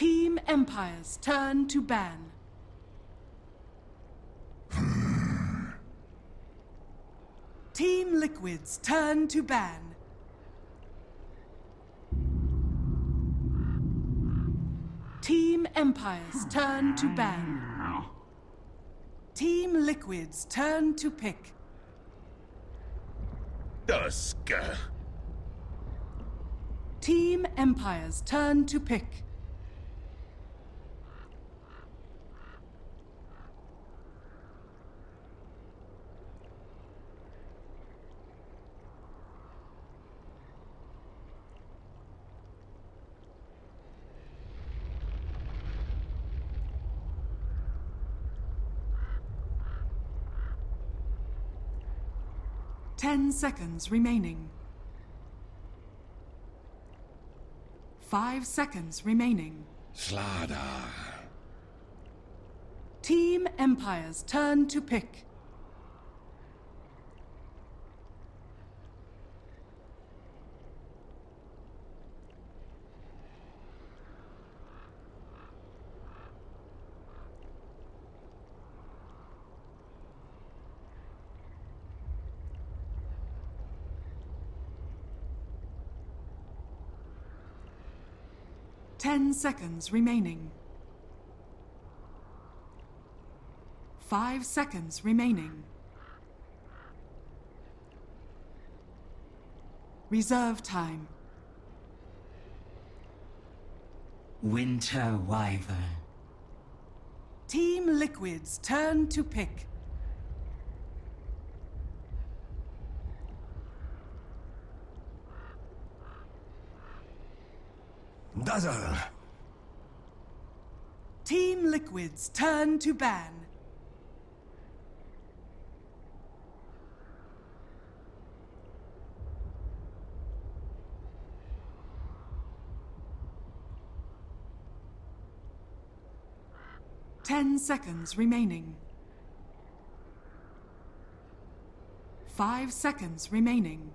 Team Empire's turn to ban. Team Liquid's turn to ban. Team Empire's turn to ban. Team Liquid's turn to pick. Duska. Team Empire's turn to pick. Ten seconds remaining. 5 seconds remaining. Slada. Team Empire's turn to pick. Ten seconds remaining. 5 seconds remaining. Reserve time. Winter Wyvern. Team Liquid's turn to pick. Dazzle. Team Liquid's turn to ban. Ten seconds remaining. 5 seconds remaining.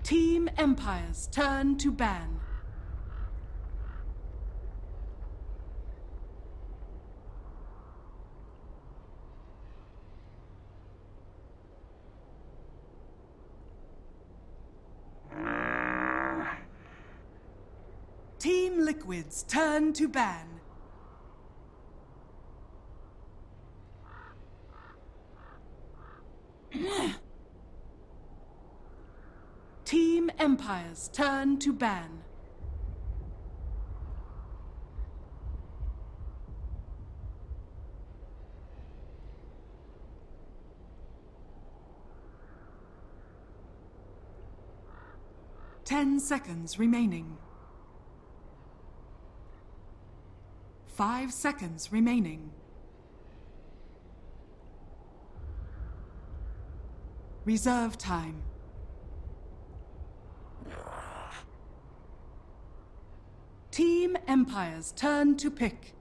Team Empire's turn to ban. Team Liquid's turn to ban. Team Empire's turn to ban. Ten seconds remaining. 5 seconds remaining. Reserve time. Team Empire's turn to pick.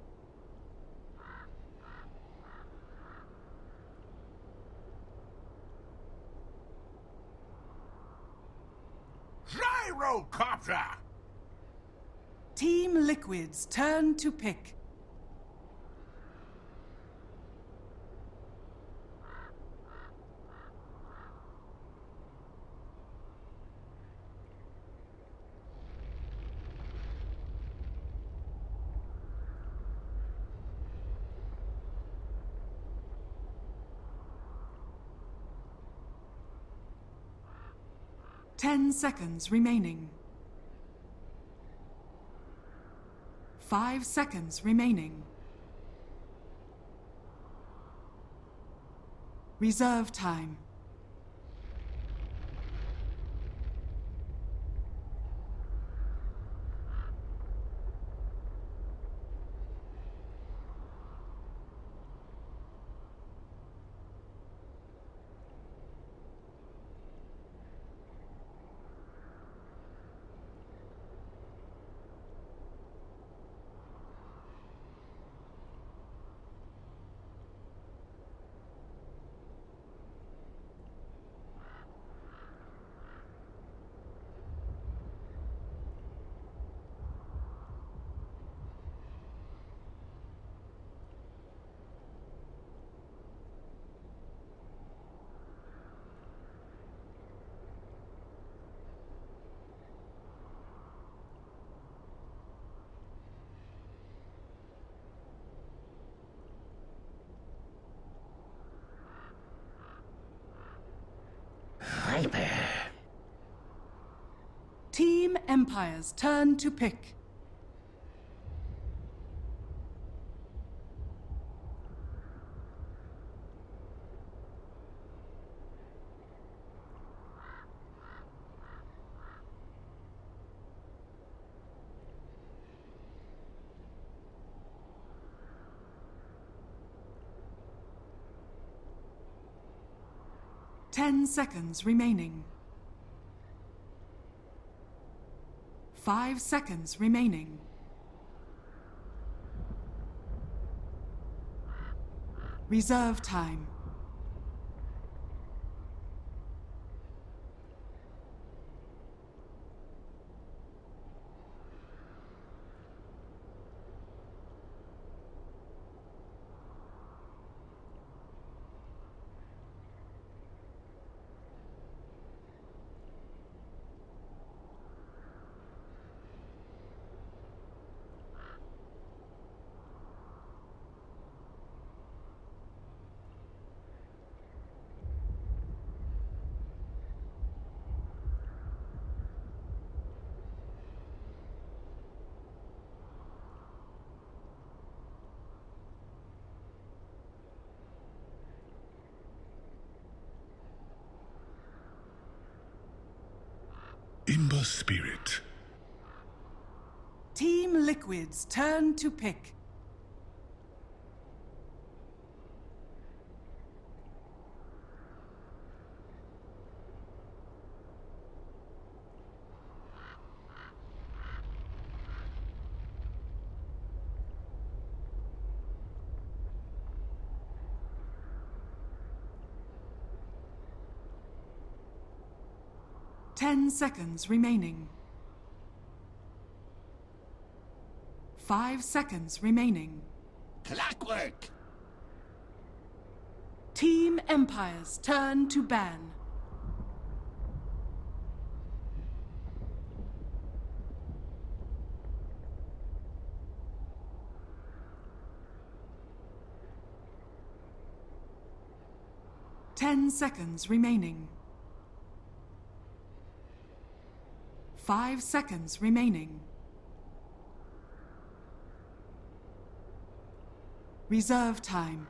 Gyrocopter! Team Liquid's turn to pick. Ten seconds remaining. 5 seconds remaining. Reserve time. Prepare. Team Empire's turn to pick. Ten seconds remaining. 5 seconds remaining. Reserve time. Imber Spirit. Team Liquid's turn to pick. Ten seconds remaining. 5 seconds remaining. Clockwork. Team Empire's turn to ban. Ten seconds remaining. 5 seconds remaining. Reserve time.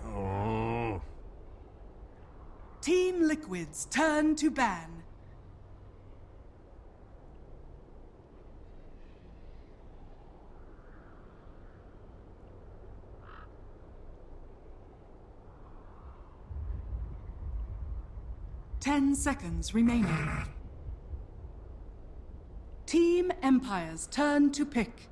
Oh. Team Liquid's turn to ban. Ten seconds remaining. Team Empire's turn to pick.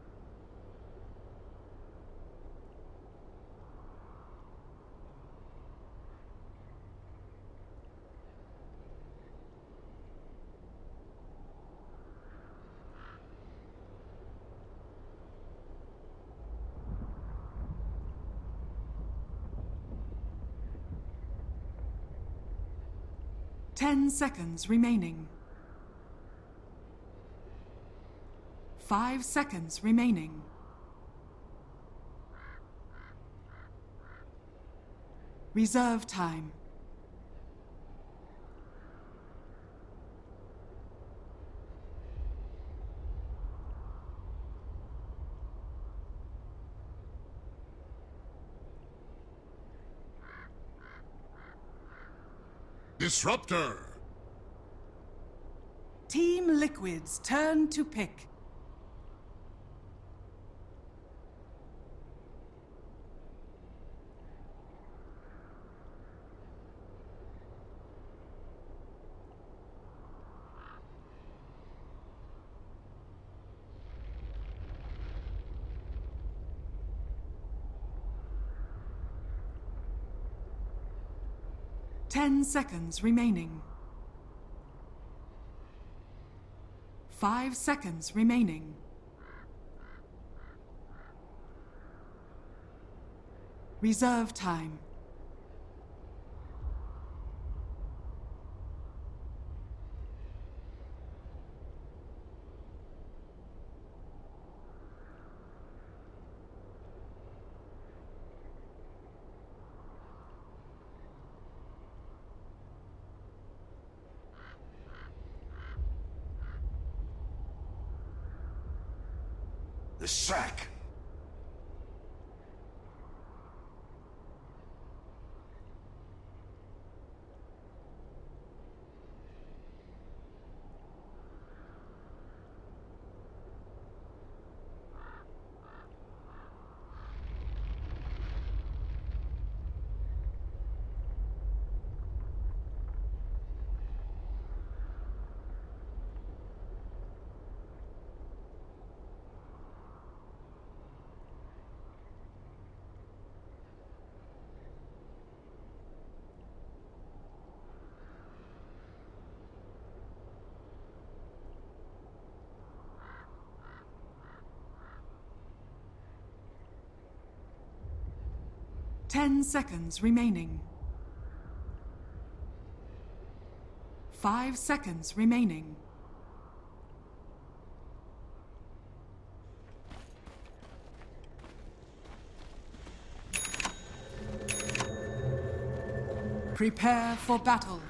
Ten seconds remaining. 5 seconds remaining. Reserve time. Disruptor. Team Liquid's turn to pick. Ten seconds remaining. 5 seconds remaining. Reserve time. The sack. Ten seconds remaining. 5 seconds remaining. Prepare for battle.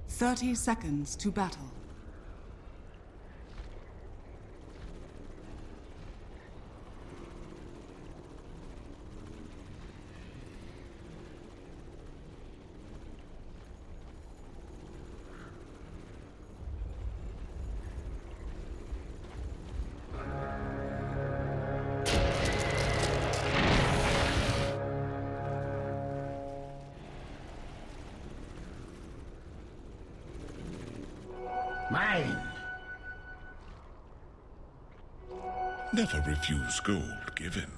"30 seconds to battle. Mine. Never refuse gold given.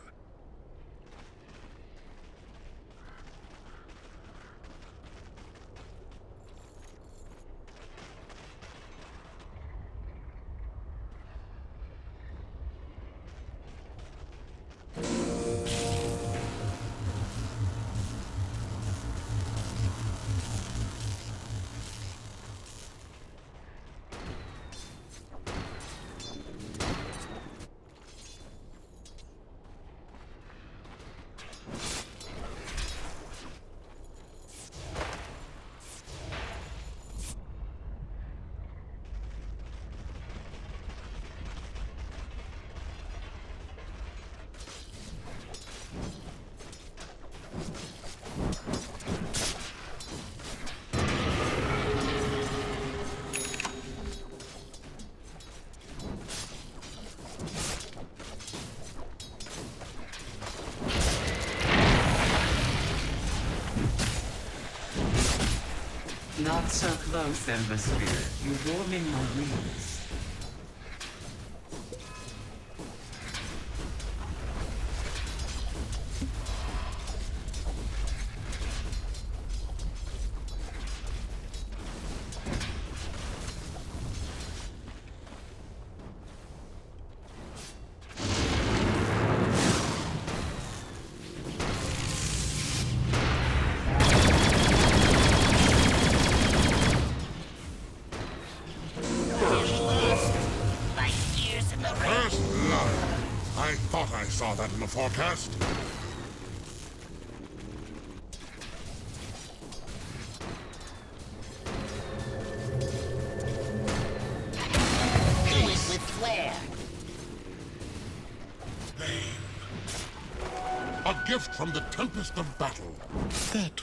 Not so close, Ember Spirit. You're warming my wings. I thought I saw that in the forecast. Do it with flair. A gift from the tempest of battle. That.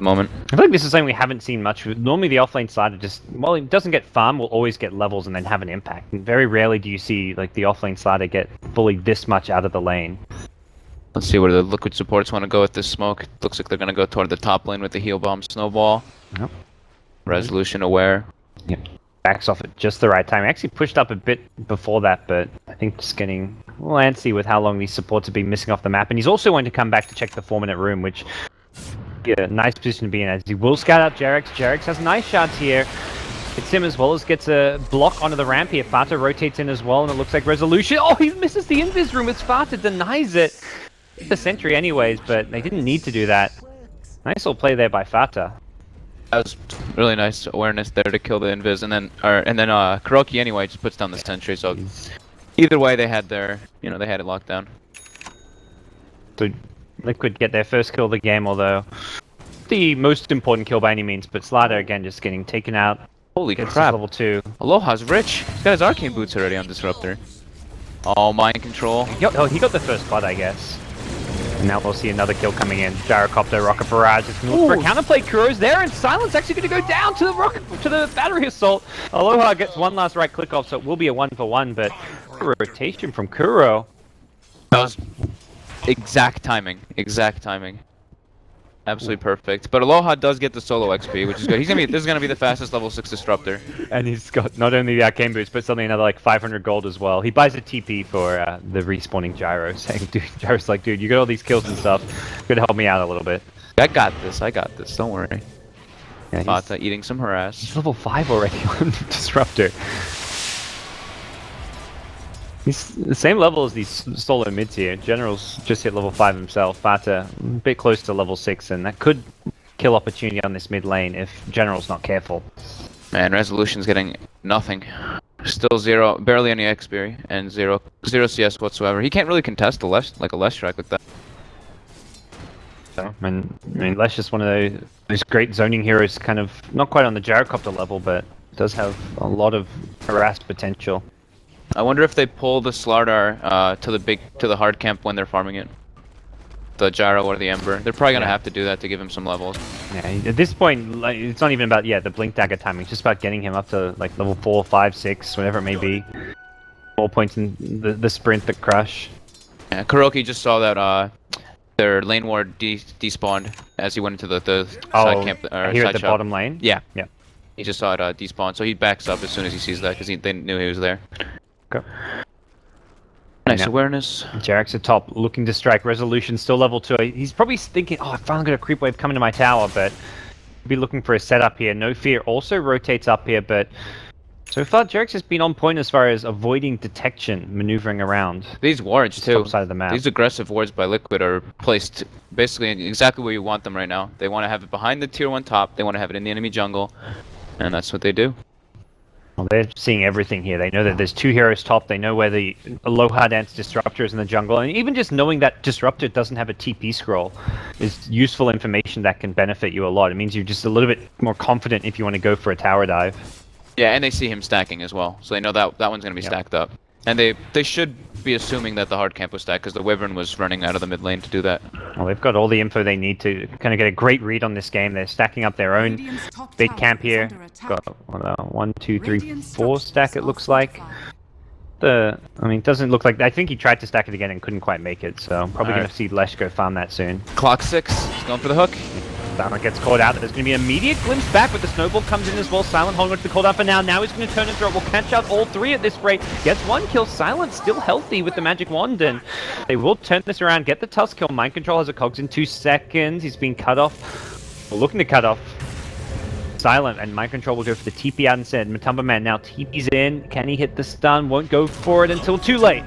moment. I feel like this is something we haven't seen much. Normally the offlane side just, well, it doesn't get farm, will always get levels and then have an impact. And very rarely do you see like the offlane side get fully this much out of the lane. Let's see where the liquid supports want to go with this smoke. Looks like they're going to go toward the top lane with the heal bomb snowball. Yep. Resolution aware. Yep. Backs off at just the right time. Actually pushed up a bit before that, but I think just getting a little antsy with how long these supports have been missing off the map. And he's also going to come back to check the 4-minute room, which is a nice position to be in, as he will scout out Jerex. Jerex has nice shots here. Hits him as well as gets a block onto the ramp here. Fata rotates in as well, and it looks like Resolution. Oh, he misses the invis room as Fata denies it. The sentry anyways, but they didn't need to do that. Nice little play there by Fata. That was really nice awareness there to kill the invis, and then Kuroki anyway just puts down the sentry. So either way, they had their, they had it locked down. So Liquid get their first kill of the game, although the most important kill by any means. But Slider again just getting taken out. Holy Gets crap! Level 2. Aloha's rich. He's got his arcane boots already on Disruptor. Oh, mind control. He got the first blood, I guess. And now we'll see another kill coming in. Gyrocopter, Rocket Barrage. It's going to look for a counterplay. Kuro's there, and Silence actually going to go down to the battery assault. Aloha gets one last right click off, so it will be a 1-for-1, but rotation from Kuro. That was exact timing. Exact timing. Absolutely perfect. But Aloha does get the solo XP, which is good. This is gonna be the fastest level 6 disruptor. And he's got not only the arcane boots, but something another like 500 gold as well. He buys a TP for the respawning Gyro, saying, "Dude, Gyro's like, dude, you got all these kills and stuff. Could help me out a little bit." I got this. Don't worry. Yeah, Fata eating some harass. he's level 5 already on disruptor. He's the same level as these solo mids here. General's just hit level 5 himself. Fata a bit close to level 6, and that could kill opportunity on this mid lane if General's not careful. Man, Resolution's getting nothing. Still 0, barely any XP, and 0 CS whatsoever. He can't really contest a less strike like that. So, I mean, Lesh is one of those great zoning heroes, kind of not quite on the Gyrocopter level, but does have a lot of harass potential. I wonder if they pull the Slardar to the hard camp when they're farming it. The Gyro or the Ember. They're probably gonna have to do that to give him some levels. Yeah, at this point, like, it's not even about the Blink Dagger timing. It's just about getting him up to like level 4, 5, 6, whatever it may be. 4 points in the sprint, the crush. Yeah, Kuroki just saw that their lane ward despawned as he went into the side camp. Here at the bottom lane. Yeah. Yeah. He just saw it despawn, so he backs up as soon as he sees that because they knew he was there. Okay. Nice awareness. Jarek's at top, looking to strike. Resolution still level 2. He's probably thinking, oh, I finally got a creep wave coming to my tower, but be looking for a setup here. No Fear also rotates up here, but so far Jarek's has been on point as far as avoiding detection, maneuvering around. These wards too. Top side of the map. These aggressive wards by Liquid are placed basically exactly where you want them right now. They want to have it behind the tier 1 top. They want to have it in the enemy jungle, and that's what they do. Well, they're seeing everything here. They know that there's 2 heroes top. They know where the Aloha Dance Disruptor is in the jungle. And even just knowing that Disruptor doesn't have a TP scroll is useful information that can benefit you a lot. It means you're just a little bit more confident if you want to go for a tower dive. Yeah, and they see him stacking as well. So they know that one's going to be stacked up. And they should be assuming that the hard camp was stacked because the Wyvern was running out of the mid lane to do that. Well, they've got all the info they need to kind of get a great read on this game. They're stacking up their own big camp here. Got 1, 2, 3, 4 stack it looks like. I mean, it doesn't look like... I think he tried to stack it again and couldn't quite make it, so I'm probably going to see Lesh go farm that soon. Clock 6, he's going for the hook. Silent gets caught out. There's going to be an immediate glimpse back, but the snowball comes in as well. Silent holding on to the cooldown for now. Now he's going to turn and throw it. We'll catch out all 3 at this rate. Gets 1 kill. Silent still healthy with the magic wand, and they will turn this around. Get the Tusk kill. Mind Control has a cogs in 2 seconds. He's been cut off. We're looking to cut off Silent, and Mind Control will go for the TP out instead. Matumba Man now TP's in. Can he hit the stun? Won't go for it until too late.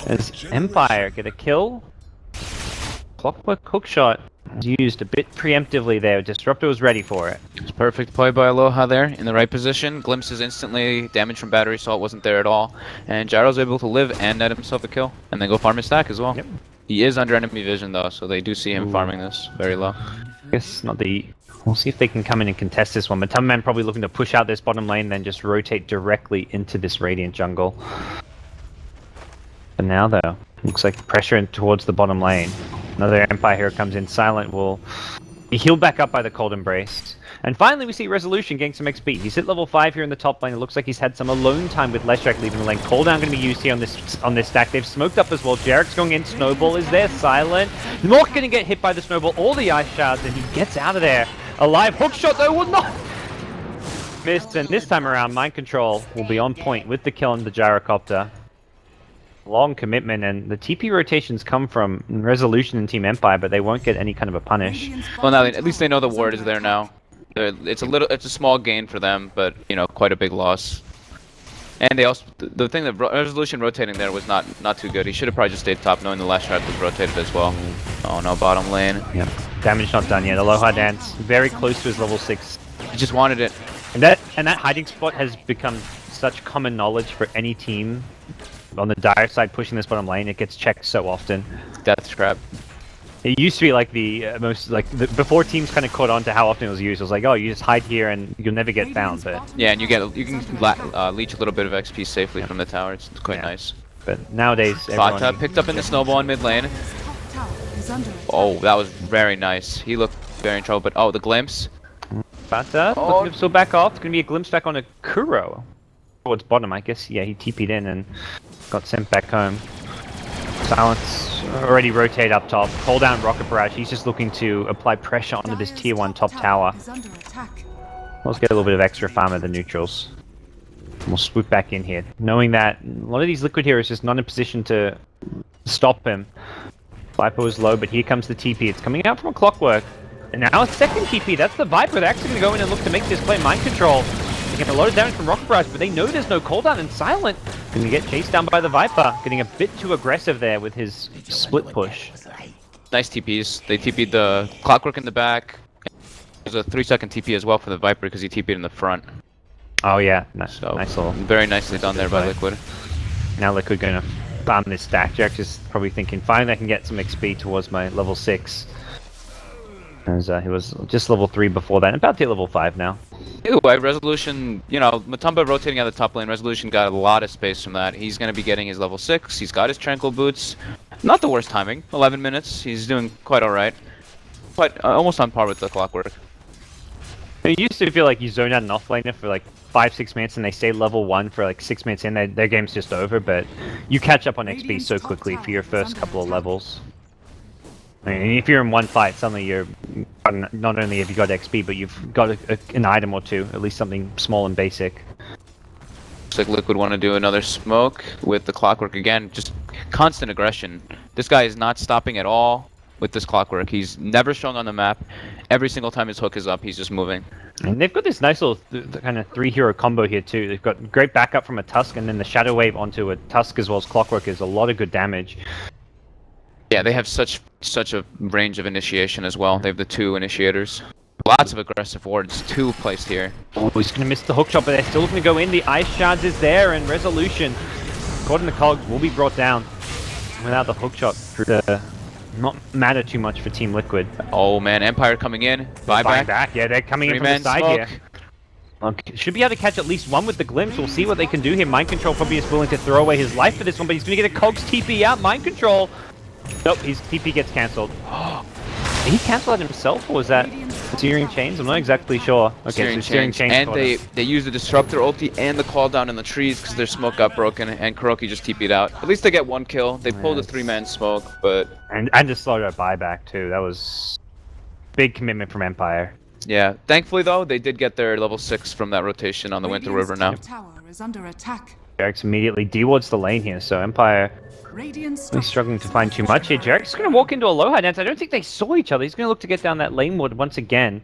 As Empire get a kill. Clockwork hookshot used a bit preemptively there. Disruptor was ready for it. It's perfect play by Aloha there in the right position. Glimpses instantly. Damage from battery assault wasn't there at all. And Gyro's able to live and net himself a kill. And then go farm his stack as well. Yep. He is under enemy vision though, so they do see him farming this very low. I guess not the... We'll see if they can come in and contest this one. But Matumba probably looking to push out this bottom lane, then just rotate directly into this Radiant jungle. But now though, looks like pressure towards the bottom lane. Another Empire hero comes in. Silent will He healed back up by the Cold Embrace. And finally we see Resolution getting some XP. He's hit level 5 here in the top lane. It looks like he's had some alone time with Leshrac leaving the lane. Cooldown going to be used here on this stack. They've smoked up as well. Jarek's going in. Snowball is there. Silent. Not going to get hit by the Snowball or the Ice Shards, and he gets out of there. Alive. Hookshot though will not... Missed, and this time around Mind Control will be on point with the kill on the Gyrocopter. Long commitment, and the TP rotations come from Resolution and Team Empire, but they won't get any kind of a punish. Well, now at least they know the ward is there now. It's a small gain for them, but you know, quite a big loss. And they also, the thing that Resolution rotating there was not too good. He should have probably just stayed top, knowing the last shot was rotated as well. Oh no, bottom lane. Yeah, damage not done yet. Aloha Dance very close to his level 6. He just wanted it. And that hiding spot has become such common knowledge for any team on the dire side pushing this bottom lane. It gets checked so often. Death trap. It used to be like before teams kind of caught on to how often it was used. It was like, oh, you just hide here and you'll never get found. But yeah, and you can leech a little bit of XP safely from the tower. It's quite nice. But nowadays, DotA picked up in the snowball in mid lane. Oh, that was very nice. He looked very in trouble. But oh, the glimpse. DotA looking to still back off. It's gonna be a glimpse back on a Kuro towards bottom, I guess. Yeah, he TP'd in and got sent back home. Silence already rotate up top. Call down Rocket Barrage. He's just looking to apply pressure onto this tier 1 top tower. Let's get a little bit of extra farm at the neutrals. We'll swoop back in here, knowing that a lot of these Liquid heroes just not in position to stop him. Viper was low, but here comes the TP. It's coming out from a Clockwork. And now a second TP. That's the Viper. They're actually going to go in and look to make this play Mind Control. They get a lot of damage from Rocket Barrage, but they know there's no cooldown, and Silent going to get chased down by the Viper. Getting a bit too aggressive there with his split push. Nice TPs. They TP'd the Clockwork in the back. There's a 3-second TP as well for the Viper because he TP'd in the front. Oh yeah, nice, So nice little... very nicely done there by Liquid. Now Liquid going to farm this stack. Jack's is probably thinking, finally I can get some XP towards my level 6. As he was just level 3 before that, about to hit level 5 now. Ew, by Resolution, you know, Matumba rotating out the top lane, Resolution got a lot of space from that. He's going to be getting his level 6, he's got his Tranquil Boots. Not the worst timing, 11 minutes, he's doing quite alright. Quite, almost on par with the Clockwork. It used to feel like you zone out an offlaner for like 5-6 minutes and they stay level 1 for like 6 minutes in, their game's just over, but you catch up on XP so quickly for your first couple of levels. I mean, if you're in one fight, suddenly you're not only have you got XP, but you've got an item or two, at least something small and basic. Looks like Liquid want to do another smoke with the Clockwork again. Just constant aggression. This guy is not stopping at all with this Clockwork. He's never showing on the map. Every single time his hook is up, he's just moving. And they've got this nice little kind of 3-hero combo here too. They've got great backup from a Tusk, and then the Shadow Wave onto a Tusk as well as Clockwork is a lot of good damage. Yeah, they have such a range of initiation as well. They have the 2 initiators. Lots of aggressive wards, 2 placed here. Oh, he's going to miss the hook shot, but they're still looking to go in. The Ice Shards is there, and Resolution, according to Cogs, will be brought down without the hook shot. Not matter too much for Team Liquid. Oh man, Empire coming in. Buyback. Yeah, they're coming in from the side here. Okay. Should be able to catch at least one with the glimpse. We'll see what they can do here. Mind Control probably is willing to throw away his life for this one, but he's going to get a Cogs TP out. Mind Control. Nope, his TP gets cancelled. Did he cancel that himself, or was that Searing Chains? I'm not exactly sure. Okay, so Searing Chains. And they use the Disruptor ulti and the call down in the trees because their smoke got broken, and Kuroki just TP'd out. At least they get 1 kill. They pulled a 3-man smoke, but... And just slowed our buyback too. That was big commitment from Empire. Yeah, thankfully though, they did get their level 6 from that rotation on the Winter River now. Tower is under attack. Jarek's immediately dewards the lane here, so Empire He's struggling to find too much here. Jarek's going to walk into Aloha Dance. I don't think they saw each other. He's going to look to get down that lane ward once again.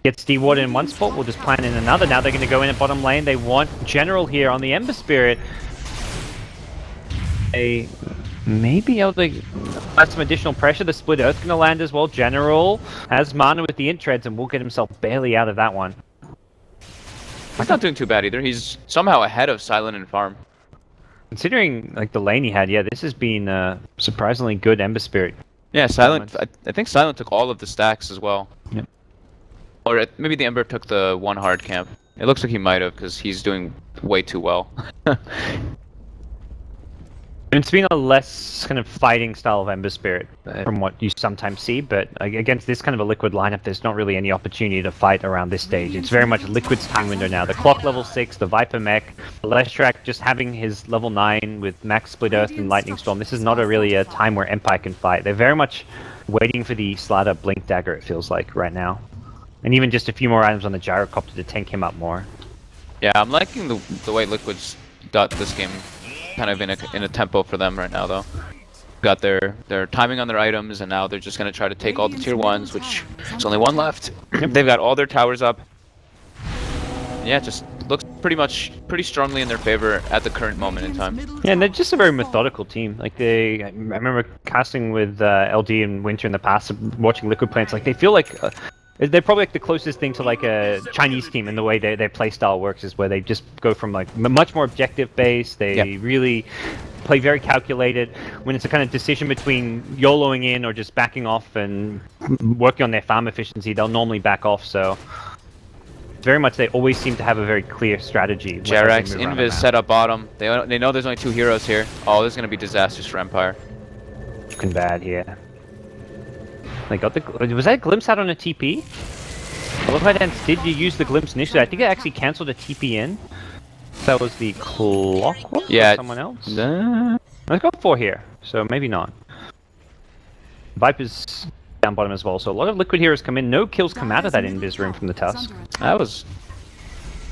Gets dewarded in one spot, we'll just plan in another. Now they're going to go in at bottom lane. They want General here on the Ember Spirit. They may be able to add some additional pressure. The Split Earth's going to land as well. General has mana with the int treads and will get himself barely out of that one. He's not doing too bad either. He's somehow ahead of Silent and Farm. Considering like the lane he had, yeah, this has been surprisingly good Ember Spirit. Yeah, Silent. I think Silent took all of the stacks as well. Yep. Or maybe the Ember took the 1 hard camp. It looks like he might have because he's doing way too well. It's been a less kind of fighting style of Ember Spirit from what you sometimes see, but against this kind of a Liquid lineup, there's not really any opportunity to fight around this stage. It's very much Liquid's time window now. The clock level 6, the Viper mech, Leshrac just having his level 9 with Max Split Earth and Lightning Storm. This is not really a time where Empire can fight. They're very much waiting for the Slatter Blink Dagger, it feels like, right now. And even just a few more items on the Gyrocopter to tank him up more. Yeah, I'm liking the way Liquid's got this game kind of in a tempo for them right now, though. Got their timing on their items, and now they're just gonna try to take all the tier 1s, which there's only one left. They've got all their towers up. Yeah, it just looks pretty strongly in their favor at the current moment in time. Yeah, and they're just a very methodical team. Like I remember casting with LD and Winter in the past, watching Liquid play. It's like they feel like they're probably like the closest thing to like a Chinese team in the way their play style works, is where they just go from like much more objective based. They really play very calculated. When it's a kind of decision between YOLOing in or just backing off and working on their farm efficiency, they'll normally back off. So very much they always seem to have a very clear strategy. Jerax, Invis set up bottom. They know there's only 2 heroes here. Oh, this is gonna be disastrous for Empire. Looking bad here. They got the... Was that a glimpse out on a TP? Qualifier did you use the glimpse initially? I think it actually cancelled a TP in. That was the Clockwork? Yeah. Or someone else? Let's go 4 here, so maybe not. Viper's down bottom as well, so a lot of Liquid heroes come in. No kills come out of that invis room from the Tusk. That was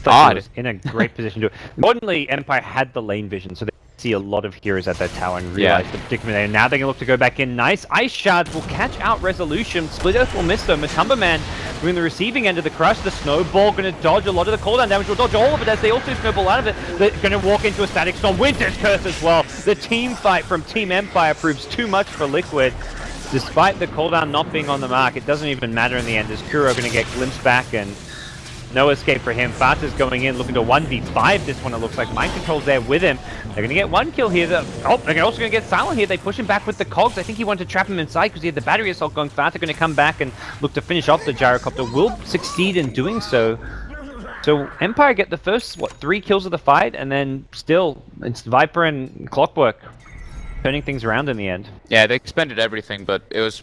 odd. Was in a great position to do it. Importantly, Empire had the lane vision, so they see a lot of heroes at that tower and realize the predicament there. Now they can look to go back in. Nice. Ice Shards will catch out Resolution. Split Earth will miss though. Matumba Man doing the receiving end of the crush. The Snowball going to dodge a lot of the cooldown damage. Will dodge all of it as they also snowball out of it. They're going to walk into a Static Storm. Winter's Curse as well. The team fight from Team Empire proves too much for Liquid. Despite the cooldown not being on the mark, it doesn't even matter in the end. As Kuro going to get glimpsed back and no escape for him. Fata's going in, looking to 1v5 this one, it looks like. Mind Control's there with him. They're going to get 1 kill here. They're also going to get Silent here. They push him back with the cogs. I think he wanted to trap him inside because he had the battery assault going. Fata going to come back and look to finish off the Gyrocopter. Will succeed in doing so. So Empire get the first, 3 kills of the fight, and then still, it's Viper and Clockwork turning things around in the end. Yeah, they expended everything, but it's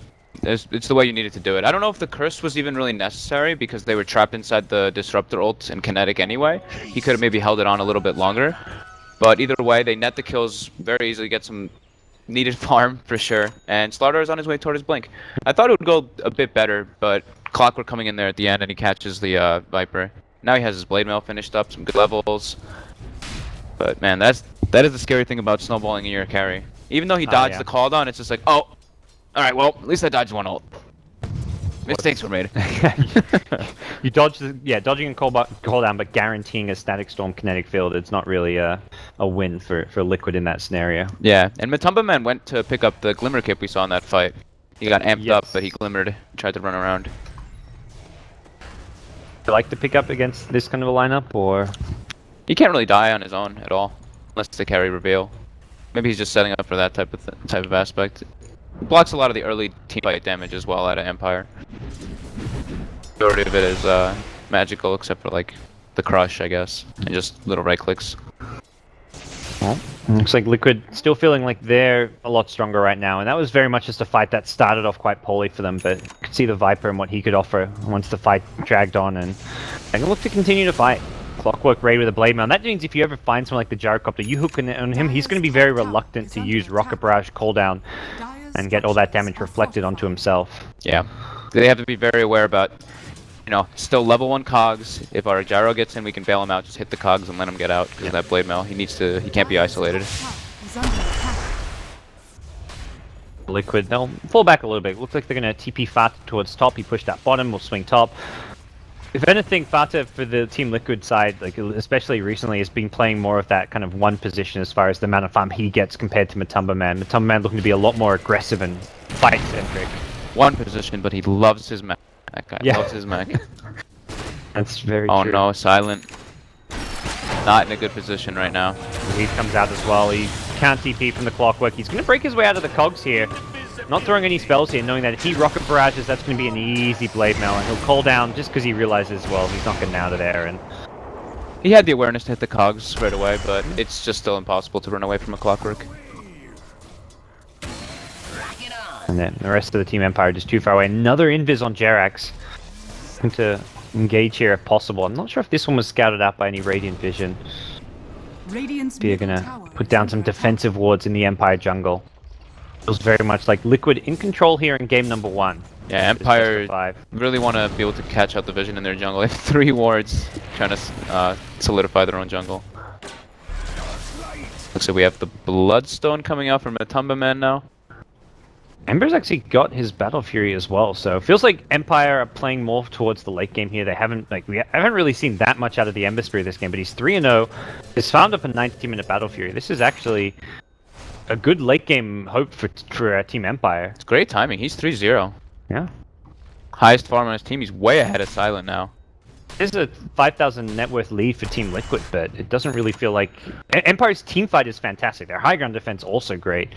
the way you needed to do it. I don't know if the curse was even really necessary because they were trapped inside the disruptor ult and kinetic anyway. He could have maybe held it on a little bit longer. But either way, they net the kills very easily, get some needed farm for sure. And Slaughter is on his way toward his blink. I thought it would go a bit better, but Clockwork coming in there at the end and he catches the Viper. Now he has his Blade Mail finished up, some good levels. But man, that is the scary thing about snowballing in your carry. Even though he dodged the call down, it's just like, oh, alright, well, at least I dodged 1 ult. Mistakes were made. You dodged dodging a call down, but guaranteeing a Static Storm kinetic field, it's not really a win for Liquid in that scenario. Yeah, and Matumba Man went to pick up the Glimmer Cape we saw in that fight. He got amped up, but he glimmered, tried to run around. You like to pick up against this kind of a lineup, or...? He can't really die on his own at all, unless it's a carry reveal. Maybe he's just setting up for that type of aspect. Blocks a lot of the early team fight damage as well out of Empire. Majority of it is magical, except for like the crush, I guess, and just little right clicks. Well, looks like Liquid still feeling like they're a lot stronger right now, and that was very much just a fight that started off quite poorly for them, but you could see the Viper and what he could offer once the fight dragged on, and they can look to continue to fight. Clockwork Raid with a Blade Mail. That means if you ever find someone like the Gyrocopter, you hook on him, he's going to be very reluctant to use Rocket Barrage cooldown and get all that damage reflected onto himself. Yeah. They have to be very aware about, you know, still level 1 cogs. If our Gyro gets in, we can bail him out, just hit the cogs and let him get out. Because that Blade Mail, he can't be isolated. Liquid, they'll fall back a little bit. Looks like they're going to TP Fata towards top. He pushed that bottom, will swing top. If anything, Fata for the Team Liquid side, like especially recently, has been playing more of that kind of one position as far as the amount of farm he gets compared to Matumba Man. Matumba Man looking to be a lot more aggressive and fight-centric. One position, but he loves his mech. That guy loves his mech. That's very true. Oh no, Silent. Not in a good position right now. He comes out as well. He can't TP from the Clockwork. He's going to break his way out of the cogs here. Not throwing any spells here, knowing that if he rocket barrages, that's going to be an easy Blade Mail, and he'll call down just because he realizes, well, he's not getting out of there. And he had the awareness to hit the cogs straight away, but it's just still impossible to run away from a Clockwork. And then the rest of the Team Empire just too far away. Another invis on Jerax. Looking to engage here if possible. I'm not sure if this one was scouted out by any Radiant Vision. Radiant's They're middle gonna tower put is down under some attack. defensive wards in the Empire jungle. Feels very much like Liquid in control here in game number 1. Yeah, It's Empire just a 5. really want to be able to catch out the Vision in their jungle. They have 3 wards trying to solidify their own jungle. Looks like we have the Bloodstone coming out from Matumba Man now. Ember's actually got his Battle Fury as well, so it feels like Empire are playing more towards the late game here. They haven't we haven't really seen that much out of the Ember Spirit this game, but he's 3-0. He's farmed up a 90-minute Battle Fury. This is actually a good late game hope for Team Empire. It's great timing. He's 3-0. Yeah. Highest farm on his team. He's way ahead of Silent now. This is a 5,000 net worth lead for Team Liquid, but it doesn't really feel like... Empire's team fight is fantastic. Their high ground defense also great.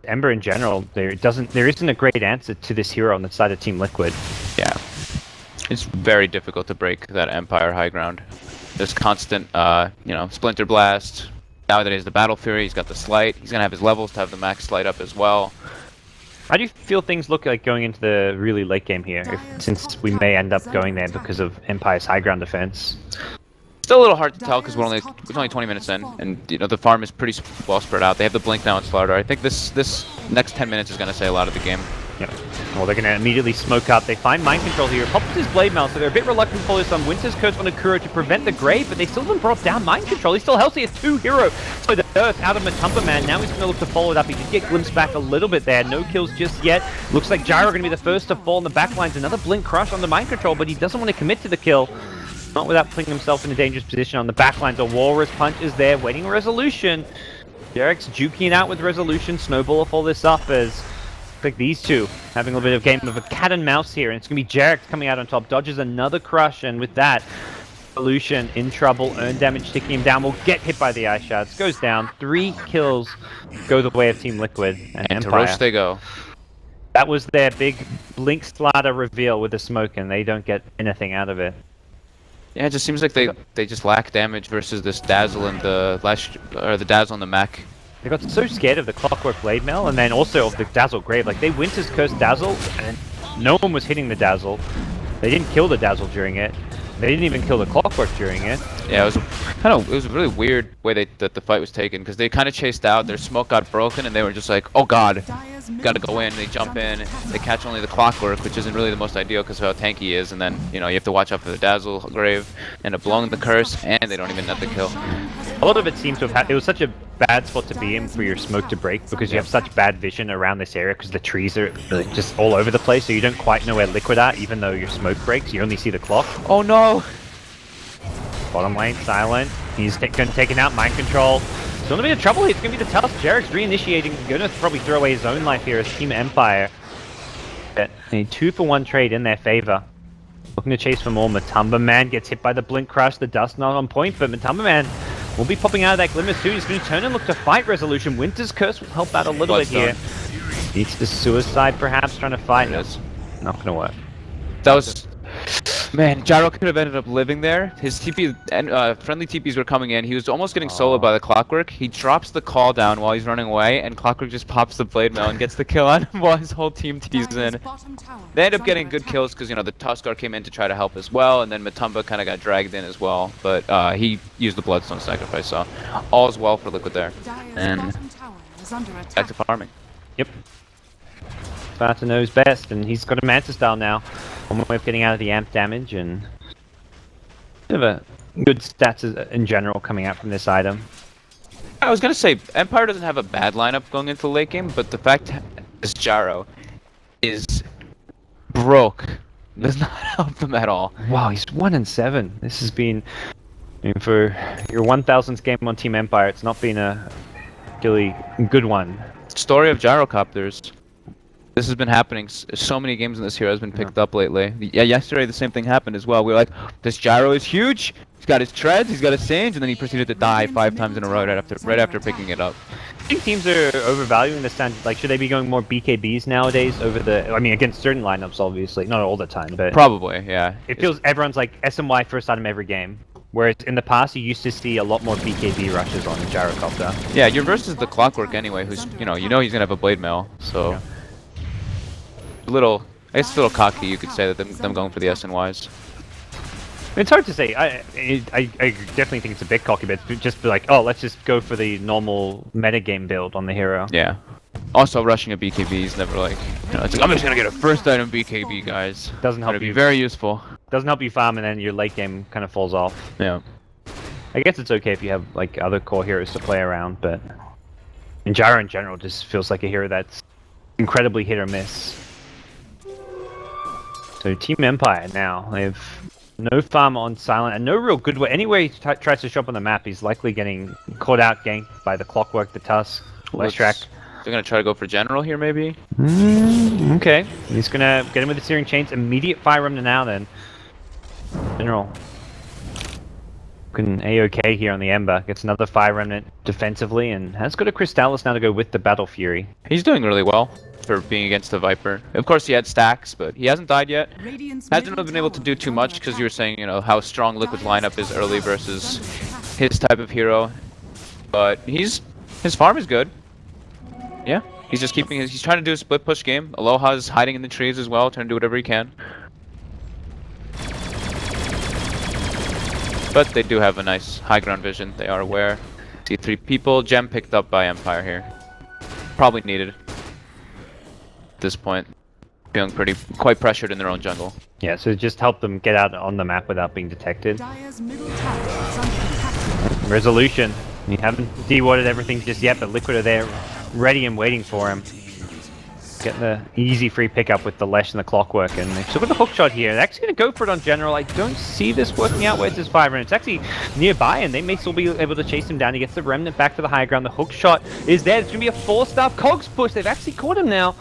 Ember in general, there isn't a great answer to this hero on the side of Team Liquid. Yeah. It's very difficult to break that Empire high ground. There's constant, Splinter Blast. Now that he has the Battle Fury, he's got the Slight. He's going to have his levels to have the max Slight up as well. How do you feel things look like going into the really late game here, since we may end up going there because of Empire's high ground defense? Still a little hard to tell because it's only 20 minutes in, and the farm is pretty well spread out. They have the blink now on Slaughter. I think this next 10 minutes is going to say a lot of the game. Yep. Well, they're going to immediately smoke up. They find Mind Control here. Pops his Blade Mail, so they're a bit reluctant to follow some Winter's Curse on Akuro to prevent the Grave, but they still haven't brought down Mind Control. He's still healthy, a 2 hero. So the Earth out of Matumba Man. Now he's going to look to follow it up. He did get glimpsed back a little bit there. No kills just yet. Looks like Gyro going to be the first to fall in the backlines. Another Blink Crush on the Mind Control, but he doesn't want to commit to the kill. Not without putting himself in a dangerous position on the backlines. A Walrus Punch is there, waiting a Resolution. Derek's juking out with Resolution. Snowball will follow this up as... like these two having a little bit of game of a cat and mouse here, and it's gonna be Jarek coming out on top. Dodges another crush, and with that, Resolution in trouble. Earn damage ticking him down. Will get hit by the Ice Shards. Goes down. 3 kills go the way of Team Liquid and And to Empire. roast they go. That was their big Blink Slider reveal with the smoke, and they don't get anything out of it. Yeah, it just seems like they just lack damage versus this Dazzle and the Dazzle and the Mech. They got so scared of the Clockwork Blade Mail, and then also of the Dazzle Grave. Like, they Winter's Curse Dazzle, and no one was hitting the Dazzle. They didn't kill the Dazzle during it. They didn't even kill the Clockwork during it. Yeah, it was a really weird way that the fight was taken, because they kind of chased out, their smoke got broken, and they were just like, oh god, Dire's gotta middle go in. tower They is jump under in, attack. they catch only the Clockwork, which isn't really the most ideal because of how tanky he is, and then, you have to watch out for the Dazzle Grave, end up blowing the Curse, and they don't even net the kill. A lot of it seems to have had... It was such a bad spot to be in for your smoke to break, because you have such bad vision around this area, because the trees are just all over the place, so you don't quite know where Liquid are, even though your smoke breaks. You only see the clock. Oh no! Bottom lane, Silent. He's taking out Mind Control. Still in a bit of trouble here. It's going to be the Tusk. Jarek's reinitiating. Going to probably throw away his own life here as Team Empire. But a 2-for-1 trade in their favor. Looking to chase for more. Matumba Man gets hit by the Blink Crush. The Dust not on point, but Matumba Man will be popping out of that Glimmer soon. He's going to turn and look to fight Resolution. Winter's Curse will help out a little bit here. Needs the Suicide perhaps, trying to fight. There it is. Not going to work. That was... Man, Gyro could have ended up living there. His TP and friendly TPs were coming in. He was almost getting soloed by the Clockwork. He drops the call down while he's running away, and Clockwork just pops the Blade Mail and gets the kill on him while his whole team tees Dire's in. bottom tower They end is up getting under good attack. kills because, the Tuskar came in to try to help as well, and then Matumba kind of got dragged in as well, but he used the Bloodstone sacrifice, so all is well for Liquid there. Dire's And bottom tower is under back attack. to farming. Yep. Sparta knows best, and he's got a Manta style now. One way of getting out of the amp damage, and bit of a good stats in general coming out from this item. I was going to say, Empire doesn't have a bad lineup going into the late game, but the fact this Gyro is broke does not help them at all. Wow, he's 1-7. This has been, for your 1000th game on Team Empire, it's not been a really good one. Story of Gyrocopters. This has been happening. So many games in this hero has been picked up lately. Yeah, yesterday the same thing happened as well. We were like, this Gyro is huge. He's got his treads, he's got his Singe, and then he proceeded to die 5 times in a row right after picking it up. I think teams are overvaluing the stand. Like, should they be going more BKBs nowadays over the... I mean, against certain lineups, obviously. Not all the time, but... Probably, yeah. It feels everyone's like SMY first item every game. Whereas in the past, you used to see a lot more BKB rushes on the Gyrocopter. Yeah, you're versus the Clockwork anyway, who's, you know he's gonna have a Blade Mail, so... Yeah. It's a little cocky, you could say, that them going for the SNYs. It's hard to say. I definitely think it's a bit cocky, but just be like, oh, let's just go for the normal metagame build on the hero. Yeah. Also, rushing a BKB is never like, it's like, I'm just gonna get a first item BKB, guys. Doesn't help It'd be you. very useful. Doesn't help you farm, and then your late game kind of falls off. Yeah. I guess it's okay if you have like other core heroes to play around, but Gyro in general just feels like a hero that's incredibly hit or miss. So Team Empire now, they've no farm on Silent and no real good way. Anywhere he tries to show up on the map, he's likely getting caught out, ganked by the Clockwork, the Tusk, Leshrac. They're gonna try to go for General here, maybe? Okay, he's gonna get him with the Searing Chains. Immediate Fire Remnant now then. General. Looking A-OK here on the Ember. Gets another Fire Remnant defensively and has got a Crystallis now to go with the Battle Fury. He's doing really well for being against the Viper. Of course, he had stacks, but he hasn't died yet. Hasn't really been able to do too much because you were saying, how strong Liquid's lineup is early versus his type of hero. But his farm is good. Yeah, he's just keeping he's trying to do a split push game. Aloha's hiding in the trees as well, trying to do whatever he can. But they do have a nice high ground vision. They are aware. See 3 people. Gem picked up by Empire here. Probably needed. At this point, feeling quite pressured in their own jungle. Yeah, so just help them get out on the map without being detected. Dire's middle tower is under attack. Resolution. You haven't de-watered everything just yet, but Liquid are there, ready and waiting for him. Get the easy free pickup with the Lesh and the Clockwork, and they've still got the hook shot here. They're actually going to go for it on General. I don't see this working out. Where's his 5 Remnant? It's actually nearby, and they may still be able to chase him down. He gets the Remnant back to the high ground. The hook shot is there. It's going to be a 4-star Cogs push. They've actually caught him now.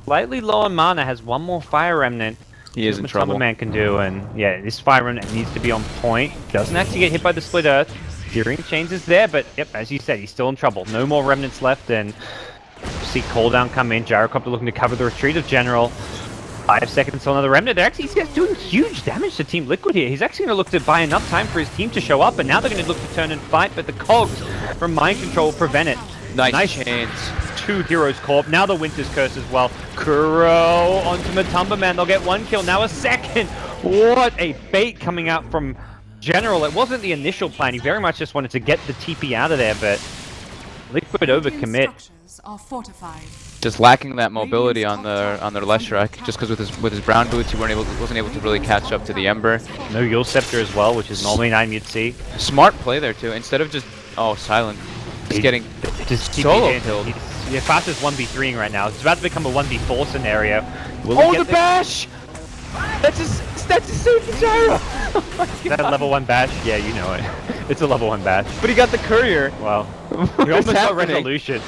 Slightly low on mana, has one more Fire Remnant. He is in trouble. Man can do, and yeah, this Fire Remnant needs to be on point. Doesn't actually get hit by the Split Earth. Searing Chains is there, but yep, as you said, he's still in trouble. No more Remnants left, and see Cooldown come in. Gyrocopter looking to cover the retreat of General. 5 seconds till another Remnant. He's doing huge damage to Team Liquid here. He's actually going to look to buy enough time for his team to show up, and now they're going to look to turn and fight, but the Cogs from Mind Control will prevent it. Nice chains. 2 heroes corp. Now the Winter's Curse as well. Kuro onto Matumba Man. They'll get 1 kill. Now a second. What a bait coming out from General. It wasn't the initial plan. He very much just wanted to get the TP out of there, but Liquid overcommit. Structures are fortified. Just lacking that mobility on their Leshrac, just because with his brown boots he wasn't able to really catch up to the Ember. No Yule Scepter as well, which is normally an item you'd see. Smart play there too. Instead of just Silent, just getting solo killed. Yeah, fastest 1v3ing right now. It's about to become a 1v4 scenario. Oh, the bash! That's a super gyro! Is that a level 1 bash? Yeah, you know it. It's a level 1 bash. But he got the courier. Wow. We almost got resolution.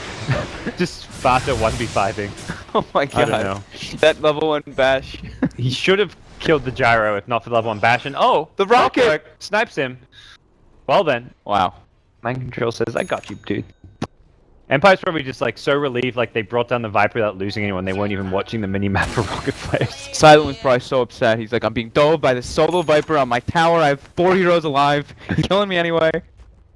Just faster 1v5ing. Oh my god. I don't know. That level 1 bash. He should have killed the gyro if not for the level 1 bash. And the rocket snipes him. Well then. Wow. Mind Control says, I got you, dude. Empire's probably just like so relieved, like they brought down the Viper without losing anyone. They weren't even watching the mini-map for Rocket players. Silent was probably so upset. He's like, I'm being dove by this solo Viper on my tower. I have 4 heroes alive. He's killing me anyway.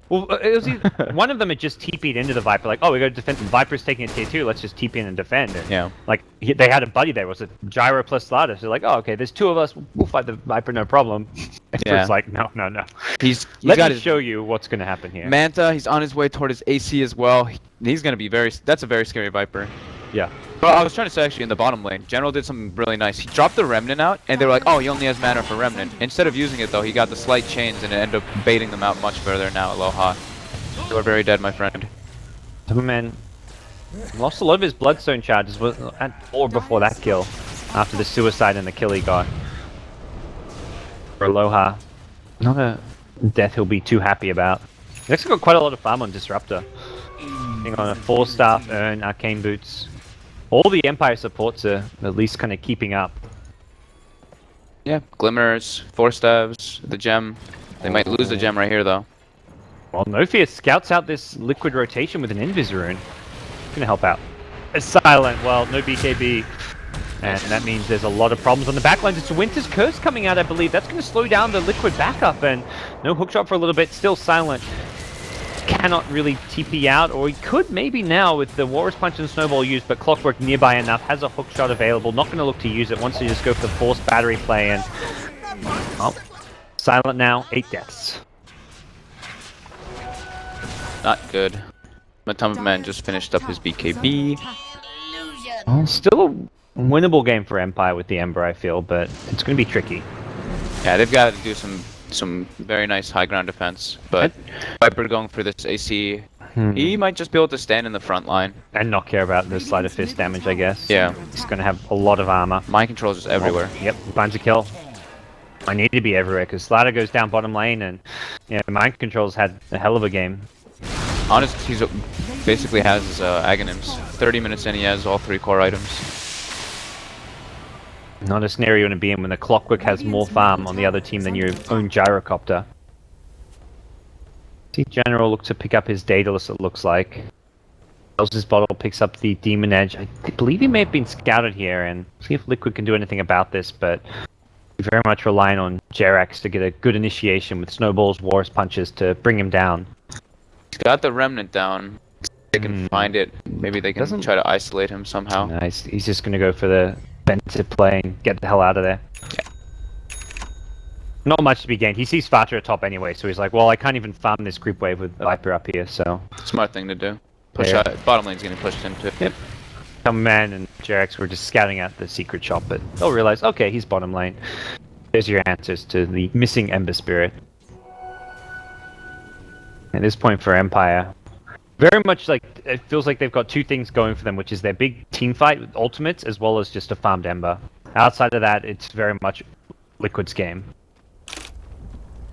Well, it was one of them had just TP'd into the Viper, like, oh, we got to defend. The Viper's taking a tier 2, let's just TP in and defend. And, yeah. Like, they had a buddy there, was it Gyro plus Slaughter? So they're like, oh, okay, there's 2 of us, we'll fight the Viper, no problem. And yeah. it's like, no. Let me show you what's going to happen here. Manta, he's on his way toward his AC as well. He's going to be that's a very scary Viper. Yeah. But I was trying to say actually in the bottom lane, General did something really nice. He dropped the Remnant out, and they were like, oh, he only has mana for Remnant. Instead of using it though, he got the slight chains, and it ended up baiting them out much further now, Aloha. You are very dead, my friend. Man lost a lot of his Bloodstone charges at 4 before that kill, after the suicide and the kill he got. For Aloha, not a death he'll be too happy about. He's actually got quite a lot of farm on Disruptor. Hang on, a 4-star Urn, Arcane Boots. All the Empire supports are at least kind of keeping up. Yeah, Glimmers, 4 Staves, the Gem. They might lose the Gem right here though. Well, Nofia scouts out this Liquid rotation with an Invis Rune. Gonna help out. A Silent, well, no BKB. And that means there's a lot of problems on the backlines. It's Winter's Curse coming out, I believe. That's going to slow down the Liquid backup, and no hookshot for a little bit. Still Silent. cannot really TP out, or he could maybe now with the Walrus Punch and Snowball used, but Clockwork nearby enough, has a hook shot available, not going to look to use it, wants to just go for the forced battery play, and oh, Silent now, 8 deaths. Not good. Matama Man just finished up his BKB. Well, still a winnable game for Empire with the Ember, I feel, but it's going to be tricky. Yeah, they've got to do some very nice high ground defense, but Viper going for this AC, he might just be able to stand in the front line. And not care about the Sleight of Fist damage, I guess. Yeah. He's going to have a lot of armor. Mind control is just everywhere. Yep, finds a kill. I need to be everywhere, because Slider goes down bottom lane, and yeah, Mind Control's had a hell of a game. Honest, he's basically has Aghanims. 30 minutes in, he has all 3 core items. Not a scenario you want to be in when the Clockwork has more farm on the other team than your own Gyrocopter. See General look to pick up his Daedalus, it looks like. His bottle picks up the Demon Edge. I believe he may have been scouted here, and see if Liquid can do anything about this, but very much relying on Jerax to get a good initiation with Snowballs, Walrus Punches to bring him down. He's got the Remnant down. They can find it. Maybe they can try to isolate him somehow. Nice. He's just going to go for the defensive play and get the hell out of there. Yeah. Not much to be gained. He sees Fata at top anyway, so he's like, well, I can't even farm this creep wave with Viper up here, so... Smart thing to do. Push out. Bottom lane's getting pushed into. Yep. Man and Jerax were just scouting out the secret shop, but they'll realize, okay, he's bottom lane. There's your answers to the missing Ember Spirit. At this point for Empire, very much like, it feels like they've got 2 things going for them, which is their big team fight with ultimates, as well as just a farmed Ember. Outside of that, it's very much Liquid's game. I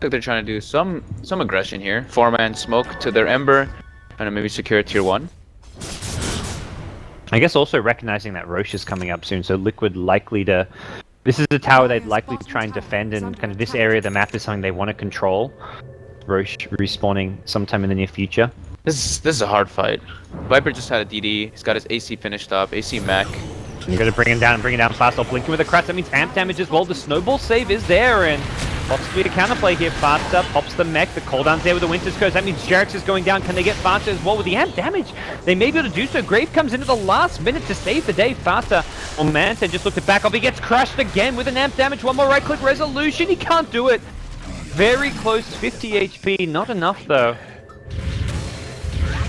think they're trying to do some aggression here. 4-man smoke to their Ember, and maybe secure tier 1. I guess also recognizing that Roche is coming up soon, so Liquid likely to... This is a tower they'd likely try and defend, and kind of this area of the map is something they want to control. Roche respawning sometime in the near future. This is a hard fight. Viper just had a DD. He's got his AC finished up. AC mech. You gotta bring him down and bring him down fast. I'll blink him with a crash. That means amp damage as well. The snowball save is there, and possibly a counterplay here. Faster pops the mech. The cooldown's there with the Winter's Curse. That means Jerax is going down. Can they get Faster as well with the amp damage? They may be able to do so. Grave comes into the last minute to save the day. Faster on Manta just looked to back up. He gets crashed again with an amp damage. One more right click resolution. He can't do it. Very close, 50 HP. Not enough though.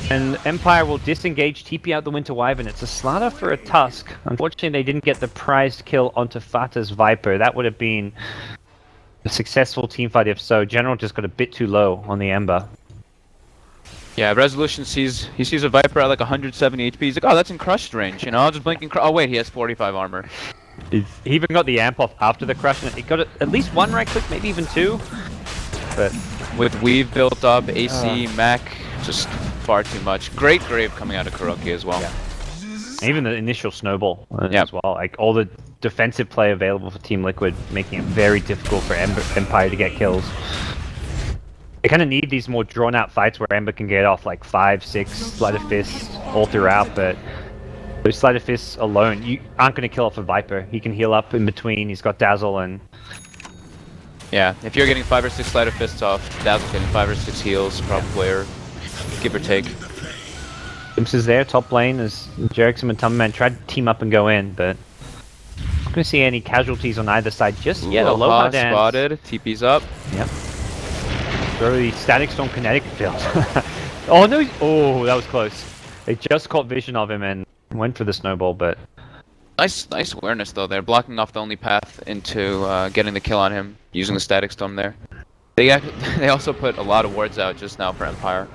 And Empire will disengage, TP out the Winter Wyvern. It's a slaughter for a Tusk. Unfortunately, they didn't get the prized kill onto Fata's Viper. That would have been a successful teamfight if so. General just got a bit too low on the Ember. Yeah, Resolution sees a Viper at like 170 HP. He's like, oh, that's in crushed range. You know, I'll just blink and oh wait, he has 45 armor. He even got the amp off after the crush, and he got at least 1 right click, maybe even 2. But with Weave built up, AC, mech, just far too much. Great Grave coming out of Kuroki as well. Yeah. Even the initial snowball as well. Like all the defensive play available for Team Liquid, making it very difficult for Empire to get kills. They kind of need these more drawn-out fights where Ember can get off like 5, 6 Sleight of Fists all throughout, but those Sleight of Fists alone, you aren't going to kill off a Viper. He can heal up in between. He's got Dazzle and... Yeah, if you're getting 5 or 6 Sleight of Fists off, Dazzle's getting 5 or 6 heals, probably, or give or take. Imps is there, top lane, as Jerax and Matama tried to team up and go in, but not going to see any casualties on either side just yet. Aloha spotted, TP's up. Yep. Throw the Static Storm kinetic field. Oh no! Oh, that was close. They just caught vision of him and went for the snowball, but... Nice awareness though. They're blocking off the only path into getting the kill on him, using the Static Storm there. They also put a lot of wards out just now for Empire,